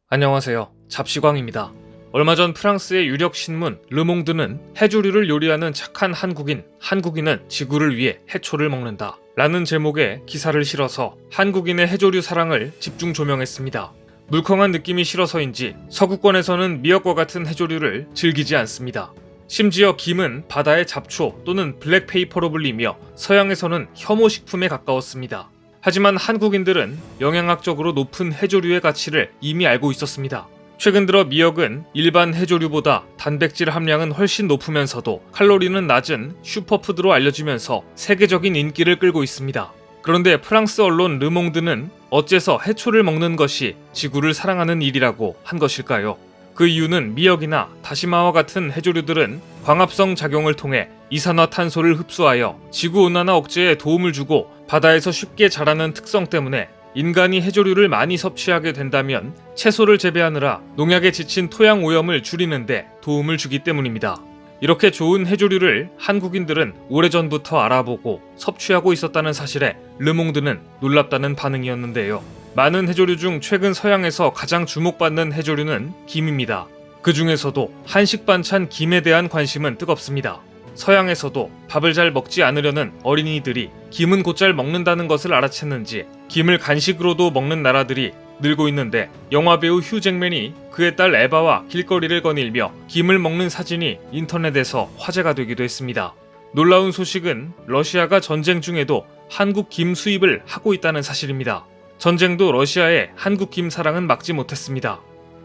안녕하세요. 잡시광입니다. 얼마 전 프랑스의 유력 신문 르몽드는 해조류를 요리하는 착한 한국인은 지구를 위해 해초를 먹는다 라는 제목의 기사를 실어서 한국인의 해조류 사랑을 집중 조명했습니다. 물컹한 느낌이 싫어서인지 서구권에서는 미역과 같은 해조류를 즐기지 않습니다. 심지어 김은 바다의 잡초 또는 블랙페이퍼로 불리며 서양에서는 혐오식품에 가까웠습니다. 하지만 한국인들은 영양학적으로 높은 해조류의 가치를 이미 알고 있었습니다. 최근 들어 미역은 일반 해조류보다 단백질 함량은 훨씬 높으면서도 칼로리는 낮은 슈퍼푸드로 알려지면서 세계적인 인기를 끌고 있습니다. 그런데 프랑스 언론 르몽드는 어째서 해초를 먹는 것이 지구를 사랑하는 일이라고 한 것일까요? 그 이유는 미역이나 다시마와 같은 해조류들은 광합성 작용을 통해 이산화탄소를 흡수하여 지구온난화 억제에 도움을 주고 바다에서 쉽게 자라는 특성 때문에 인간이 해조류를 많이 섭취하게 된다면 채소를 재배하느라 농약에 지친 토양 오염을 줄이는데 도움을 주기 때문입니다. 이렇게 좋은 해조류를 한국인들은 오래전부터 알아보고 섭취하고 있었다는 사실에 르몽드는 놀랍다는 반응이었는데요. 많은 해조류 중 최근 서양에서 가장 주목받는 해조류는 김입니다. 그 중에서도 한식 반찬 김에 대한 관심은 뜨겁습니다. 서양에서도 밥을 잘 먹지 않으려는 어린이들이 김은 곧잘 먹는다는 것을 알아챘는지 김을 간식으로도 먹는 나라들이 늘고 있는데 영화배우 휴 잭맨이 그의 딸 에바와 길거리를 거닐며 김을 먹는 사진이 인터넷에서 화제가 되기도 했습니다. 놀라운 소식은 러시아가 전쟁 중에도 한국 김 수입을 하고 있다는 사실입니다. 전쟁도 러시아의 한국 김 사랑은 막지 못했습니다.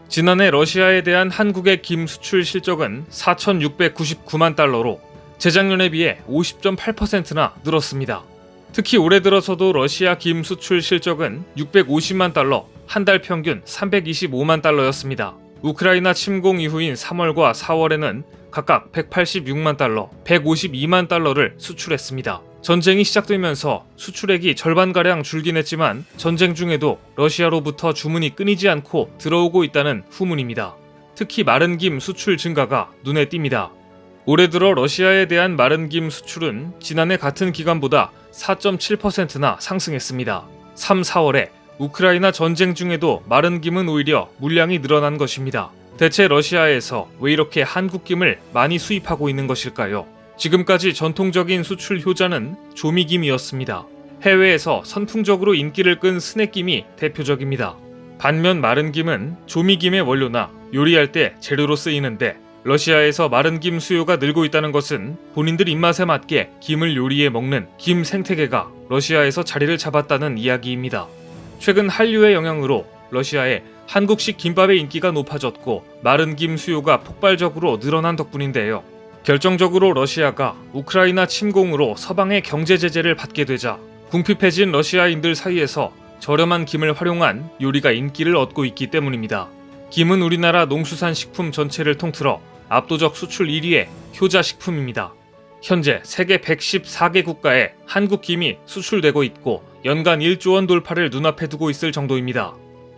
지난해 러시아에 대한 한국의 김 수출 실적은 4,699만 달러로 재작년에 비해 50.8%나 늘었습니다. 특히 올해 들어서도 러시아 김 수출 실적은 650만 달러, 한 달 평균 325만 달러였습니다. 우크라이나 침공 이후인 3월과 4월에는 각각 186만 달러, 152만 달러를 수출했습니다. 전쟁이 시작되면서 수출액이 절반가량 줄긴 했지만 전쟁 중에도 러시아로부터 주문이 끊이지 않고 들어오고 있다는 후문입니다. 특히 마른 김 수출 증가가 눈에 띕니다. 올해 들어 러시아에 대한 마른 김 수출은 지난해 같은 기간보다 4.7%나 상승했습니다. 3, 4월에 우크라이나 전쟁 중에도 마른 김은 오히려 물량이 늘어난 것입니다. 대체 러시아에서 왜 이렇게 한국 김을 많이 수입하고 있는 것일까요? 지금까지 전통적인 수출 효자는 조미김이었습니다. 해외에서 선풍적으로 인기를 끈 스낵김이 대표적입니다. 반면 마른 김은 조미김의 원료나 요리할 때 재료로 쓰이는데 러시아에서 마른 김 수요가 늘고 있다는 것은 본인들 입맛에 맞게 김을 요리해 먹는 김 생태계가 러시아에서 자리를 잡았다는 이야기입니다. 최근 한류의 영향으로 러시아의 한국식 김밥의 인기가 높아졌고 마른 김 수요가 폭발적으로 늘어난 덕분인데요. 결정적으로 러시아가 우크라이나 침공으로 서방의 경제 제재를 받게 되자 궁핍해진 러시아인들 사이에서 저렴한 김을 활용한 요리가 인기를 얻고 있기 때문입니다. 김은 우리나라 농수산식품 전체를 통틀어 압도적 수출 1위의 효자 식품입니다. 현재 세계 114개 국가에 한국 김이 수출되고 있고 연간 1조 원 돌파를 눈앞에 두고 있을 정도입니다.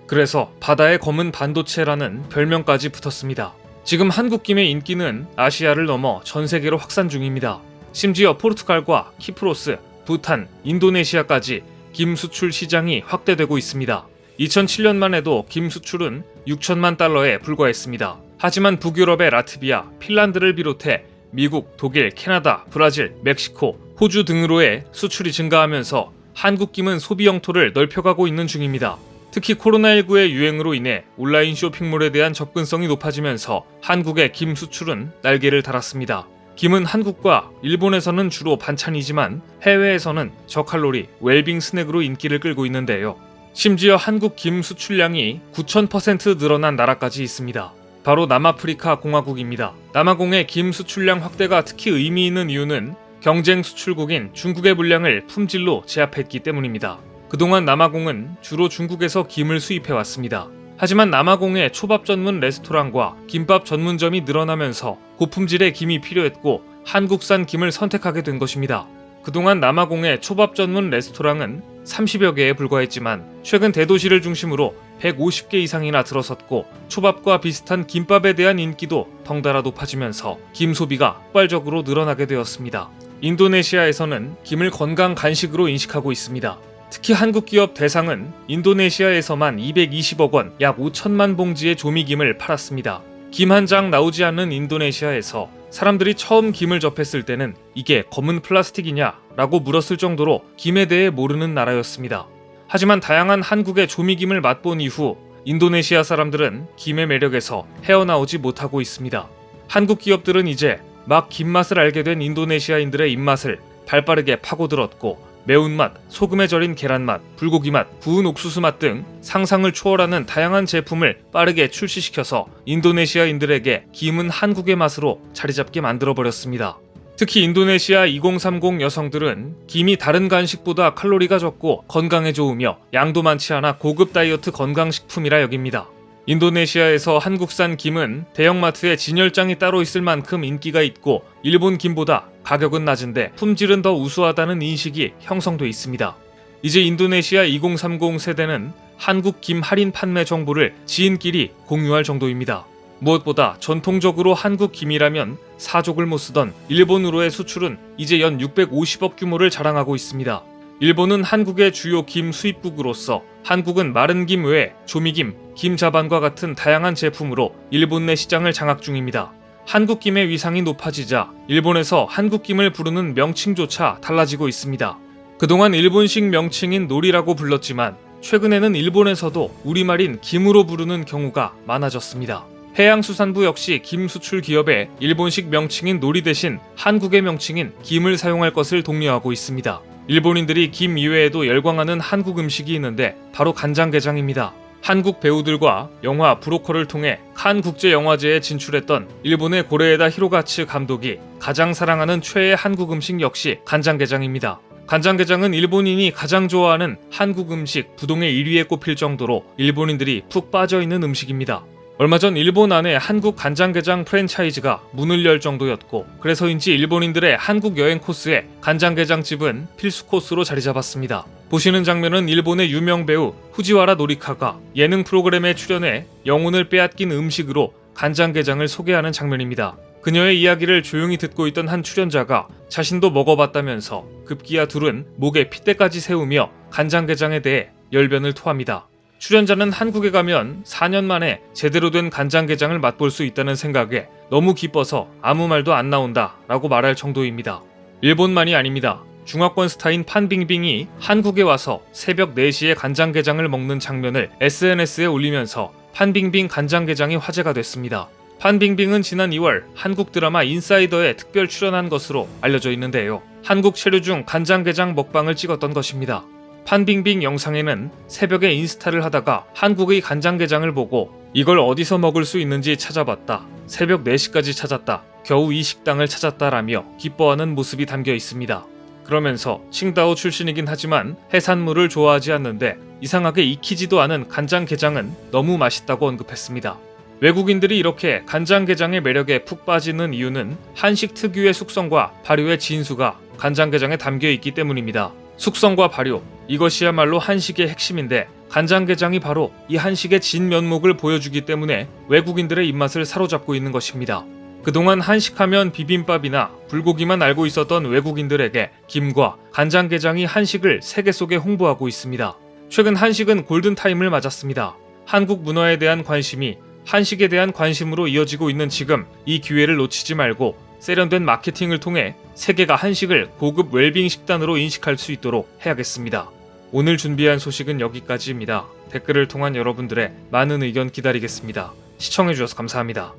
그래서 바다의 검은 반도체라는 별명까지 붙었습니다. 지금 한국 김의 인기는 아시아를 넘어 전 세계로 확산 중입니다. 심지어 포르투갈과 키프로스, 부탄, 인도네시아까지 김 수출 시장이 확대되고 있습니다. 2007년만 해도 김 수출은 6천만 달러에 불과했습니다. 하지만 북유럽의 라트비아, 핀란드를 비롯해 미국, 독일, 캐나다, 브라질, 멕시코, 호주 등으로의 수출이 증가하면서 한국 김은 소비 영토를 넓혀가고 있는 중입니다. 특히 코로나19의 유행으로 인해 온라인 쇼핑몰에 대한 접근성이 높아지면서 한국의 김 수출은 날개를 달았습니다. 김은 한국과 일본에서는 주로 반찬이지만 해외에서는 저칼로리, 웰빙 스낵으로 인기를 끌고 있는데요. 심지어 한국 김 수출량이 9,000% 늘어난 나라까지 있습니다. 바로 남아프리카 공화국입니다. 남아공의 김 수출량 확대가 특히 의미 있는 이유는 경쟁 수출국인 중국의 물량을 품질로 제압했기 때문입니다. 그동안 남아공은 주로 중국에서 김을 수입해왔습니다. 하지만 남아공의 초밥 전문 레스토랑과 김밥 전문점이 늘어나면서 고품질의 김이 필요했고 한국산 김을 선택하게 된 것입니다. 그동안 남아공의 초밥 전문 레스토랑은 30여 개에 불과했지만 최근 대도시를 중심으로 150개 이상이나 들어섰고 초밥과 비슷한 김밥에 대한 인기도 덩달아 높아지면서 김 소비가 폭발적으로 늘어나게 되었습니다. 인도네시아에서는 김을 건강 간식으로 인식하고 있습니다. 특히 한국 기업 대상은 인도네시아에서만 220억 원, 약 5천만 봉지의 조미김을 팔았습니다. 김 한 장 나오지 않는 인도네시아에서 사람들이 처음 김을 접했을 때는 이게 검은 플라스틱이냐 라고 물었을 정도로 김에 대해 모르는 나라였습니다. 하지만 다양한 한국의 조미김을 맛본 이후 인도네시아 사람들은 김의 매력에서 헤어나오지 못하고 있습니다. 한국 기업들은 이제 막 김맛을 알게 된 인도네시아인들의 입맛을 발빠르게 파고들었고 매운맛, 소금에 절인 계란맛, 불고기맛, 구운 옥수수맛 등 상상을 초월하는 다양한 제품을 빠르게 출시시켜서 인도네시아인들에게 김은 한국의 맛으로 자리잡게 만들어버렸습니다. 특히 인도네시아 2030 여성들은 김이 다른 간식보다 칼로리가 적고 건강에 좋으며 양도 많지 않아 고급 다이어트 건강식품이라 여깁니다. 인도네시아에서 한국산 김은 대형마트에 진열장이 따로 있을 만큼 인기가 있고 일본 김보다 가격은 낮은데 품질은 더 우수하다는 인식이 형성돼 있습니다. 이제 인도네시아 2030 세대는 한국 김 할인 판매 정보를 지인끼리 공유할 정도입니다. 무엇보다 전통적으로 한국 김이라면 사족을 못 쓰던 일본으로의 수출은 이제 연 650억 규모를 자랑하고 있습니다. 일본은 한국의 주요 김 수입국으로서 한국은 마른 김 외에 조미김, 김 자반과 같은 다양한 제품으로 일본 내 시장을 장악 중입니다. 한국 김의 위상이 높아지자 일본에서 한국 김을 부르는 명칭조차 달라지고 있습니다. 그동안 일본식 명칭인 노리라고 불렀지만 최근에는 일본에서도 우리말인 김으로 부르는 경우가 많아졌습니다. 해양수산부 역시 김 수출 기업에 일본식 명칭인 노리 대신 한국의 명칭인 김을 사용할 것을 독려하고 있습니다. 일본인들이 김 이외에도 열광하는 한국 음식이 있는데 바로 간장게장입니다. 한국 배우들과 영화 브로커를 통해 칸 국제영화제에 진출했던 일본의 고레에다 히로가츠 감독이 가장 사랑하는 최애 한국 음식 역시 간장게장입니다. 간장게장은 일본인이 가장 좋아하는 한국 음식 부동의 1위에 꼽힐 정도로 일본인들이 푹 빠져있는 음식입니다. 얼마 전 일본 안에 한국 간장게장 프랜차이즈가 문을 열 정도였고 그래서인지 일본인들의 한국 여행 코스에 간장게장집은 필수 코스로 자리 잡았습니다. 보시는 장면은 일본의 유명 배우 후지와라 노리카가 예능 프로그램에 출연해 영혼을 빼앗긴 음식으로 간장게장을 소개하는 장면입니다. 그녀의 이야기를 조용히 듣고 있던 한 출연자가 자신도 먹어봤다면서 급기야 둘은 목에 핏대까지 세우며 간장게장에 대해 열변을 토합니다. 출연자는 한국에 가면 4년 만에 제대로 된 간장게장을 맛볼 수 있다는 생각에 너무 기뻐서 아무 말도 안 나온다 라고 말할 정도입니다. 일본만이 아닙니다. 중화권 스타인 판빙빙이 한국에 와서 새벽 4시에 간장게장을 먹는 장면을 SNS에 올리면서 판빙빙 간장게장이 화제가 됐습니다. 판빙빙은 지난 2월 한국 드라마 인사이더에 특별 출연한 것으로 알려져 있는데요. 한국 체류 중 간장게장 먹방을 찍었던 것입니다. 판빙빙 영상에는 새벽에 인스타를 하다가 한국의 간장게장을 보고 이걸 어디서 먹을 수 있는지 찾아봤다. 새벽 4시까지 찾았다. 겨우 이 식당을 찾았다라며 기뻐하는 모습이 담겨 있습니다. 그러면서 칭다오 출신이긴 하지만 해산물을 좋아하지 않는데 이상하게 익히지도 않은 간장게장은 너무 맛있다고 언급했습니다. 외국인들이 이렇게 간장게장의 매력에 푹 빠지는 이유는 한식 특유의 숙성과 발효의 진수가 간장게장에 담겨 있기 때문입니다. 숙성과 발효, 이것이야말로 한식의 핵심인데 간장게장이 바로 이 한식의 진면목을 보여주기 때문에 외국인들의 입맛을 사로잡고 있는 것입니다. 그동안 한식하면 비빔밥이나 불고기만 알고 있었던 외국인들에게 김과 간장게장이 한식을 세계 속에 홍보하고 있습니다. 최근 한식은 골든타임을 맞았습니다. 한국 문화에 대한 관심이 한식에 대한 관심으로 이어지고 있는 지금 이 기회를 놓치지 말고 세련된 마케팅을 통해 세계가 한식을 고급 웰빙 식단으로 인식할 수 있도록 해야겠습니다. 오늘 준비한 소식은 여기까지입니다. 댓글을 통한 여러분들의 많은 의견 기다리겠습니다. 시청해주셔서 감사합니다.